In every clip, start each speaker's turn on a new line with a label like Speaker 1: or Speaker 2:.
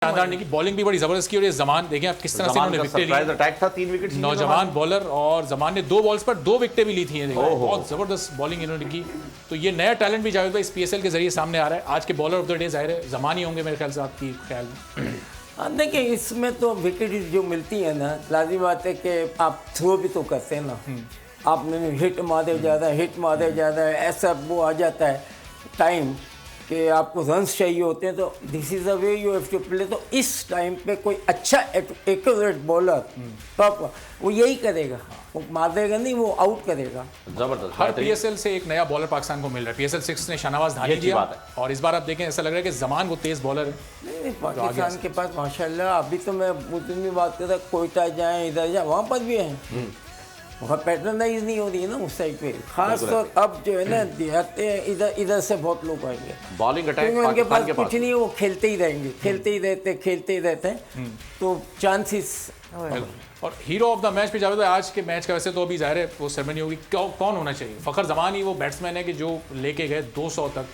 Speaker 1: शानदार नहीं की बॉलिंग भी बड़ी जबरदस्त की और ये जमान देखें आप किस तरह से इन्होंने विकेट ली।
Speaker 2: अटैक था 3 विकेट
Speaker 1: नौजवान बॉलर और जमान ने 2 बॉल्स पर 2 विकेटें भी ली थी। बहुत जबरदस्त बॉलिंग इन्होंने की। तो ये नया टैलेंट भी जावेद भाई इस पीएसएल के जरिए सामने आ रहा है। आज के बॉलर ऑफ द डे जाहिर है जमान ही होंगे मेरे ख्याल से आपकी ख्याल में।
Speaker 3: देखिए इसमें तो विकेट जो मिलती है ना, लाजमी बात है कि आप थ्रो भी तो करते हैं ना, आपने हिट मारे ज़्यादा, हिट मारे ज़्यादा, ऐसा वो आ जाता है टाइम कि आपको रन्स चाहिए होते हैं। तो this is the way you have to play. तो इस टाइम पे कोई अच्छा एक्यूरेट बॉलर तो वो यही करेगा, वो मार देगा नहीं, वो आउट करेगा।
Speaker 2: जबरदस्त।
Speaker 1: हर पीएसएल से एक नया बॉलर पाकिस्तान को मिल रहा है। पीएसएल 6 ने शाहनवाज धानी दिया और इस बार आप देखें ऐसा लग रहा है कि जमान वो तेज बॉलर है।
Speaker 3: नहीं, पाकिस्तान के पास माशाल्लाह अभी तो मैं उतनी भी बात करता, कोयटा जाए इधर जाए वहाँ पर भी है, वहाँ पैटर्नाइज नहीं हो रही है ना उस साइड पे। खास तौर अब जो है ना दिहाते हैं, इधर से बहुत लोग आएंगे
Speaker 2: बॉलिंग अटैक
Speaker 3: उनके पास कुछ नहीं है, वो खेलते ही रहेंगे, खेलते ही रहते हैं। तो चांसेस।
Speaker 1: और हीरो ऑफ द मैच पे जावेद भाई आज के मैच का वैसे तो अभी जाहिर है वो सेरेमनी होगी, कौन होना चाहिए? फखर जमान ही वो बैट्समैन है कि जो लेके गए 200 तक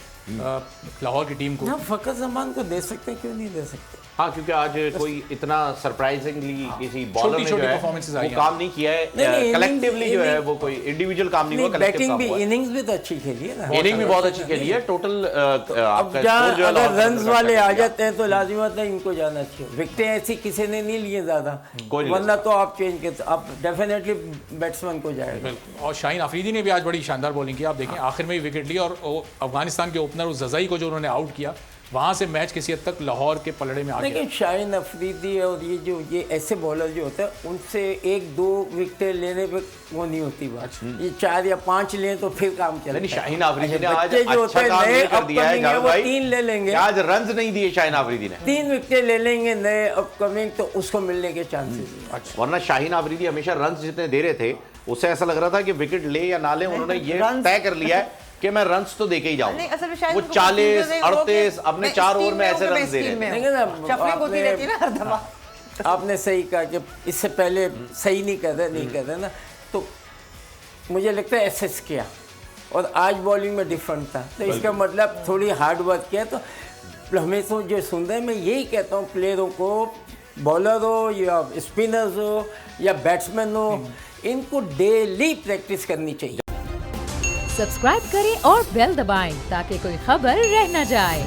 Speaker 1: लाहौर की टीम को।
Speaker 3: फखर जमान को दे सकते हैं, क्यों नहीं दे सकते?
Speaker 2: हाँ, क्योंकि आज कोई इतना सरप्राइजिंगली किसी बॉलर ने जो है वो काम नहीं किया है, कलेक्टिवली जो है वो कोई इंडिविजुअल काम नहीं हुआ, कलेक्टिव काम हुआ।
Speaker 3: इनिंग्स भी तो अच्छी खेली है ना,
Speaker 2: इनिंग भी बहुत अच्छी खेली है। टोटल
Speaker 3: अगर रन्स वाले आ जाते हैं तो लाजिम बात है इनको जाना चाहिए। विकेटें ऐसी किसी ने नहीं लिए ज़्यादा, वरना तो आप चेंज करते, आप डेफिनेटली बैट्समैन को जाएगा।
Speaker 1: और शाहीन अफरीदी ने भी आज बड़ी शानदार बॉलिंग की। आप देखें आखिर में ही विकेट ली और अफगानिस्तान के ओपनर उस जज़ाई को जो उन्होंने आउट किया, वहाँ से मैच किसी हद तक लाहौर के पलड़े में आ गया।
Speaker 3: लेकिन शाहीन अफरीदी और ये ऐसे बॉलर जो होते हैं उनसे 1-2 विकेटें लेने पे वो नहीं होती बात। ये 4 या 5 लें तो फिर काम चलेगा।
Speaker 2: नहीं, शाहीन अफरीदी ने आज अच्छा काम ये कर दिया है जावेद भाई,
Speaker 3: 3 ले लेंगे।
Speaker 2: आज रन्स नहीं दिए शाहीन अफरीदी ने,
Speaker 3: 3 विकेटें ले लेंगे नए अपकमिंग, तो उसको मिलने के चांसेस।
Speaker 2: वरना शाहीन अफरीदी हमेशा रन्स जितने दे रहे थे उससे ऐसा लग रहा था कि विकेट ले या ना ले, उन्होंने ये तय कर लिया है कि मैं रन्स तो देके ही जाऊंगा। वो 40, 38 अपने 4 ओवर में ऐसे रन्स दे रहे हैं।
Speaker 3: आपने सही कहा कि इससे पहले सही नहीं कर रहे ना, तो मुझे लगता है एसएस किया और आज बॉलिंग में डिफरेंट था, तो इसका मतलब थोड़ी हार्ड वर्क किया। तो हमेशा जो सुन रहे हैं, मैं यही कहता हूँ प्लेयरों को, बॉलर हो या स्पिनर्स हो या बैट्समैन हो, इनको डेली प्रैक्टिस करनी चाहिए।
Speaker 4: सब्सक्राइब करें और बेल दबाएं ताकि कोई खबर रह न जाए।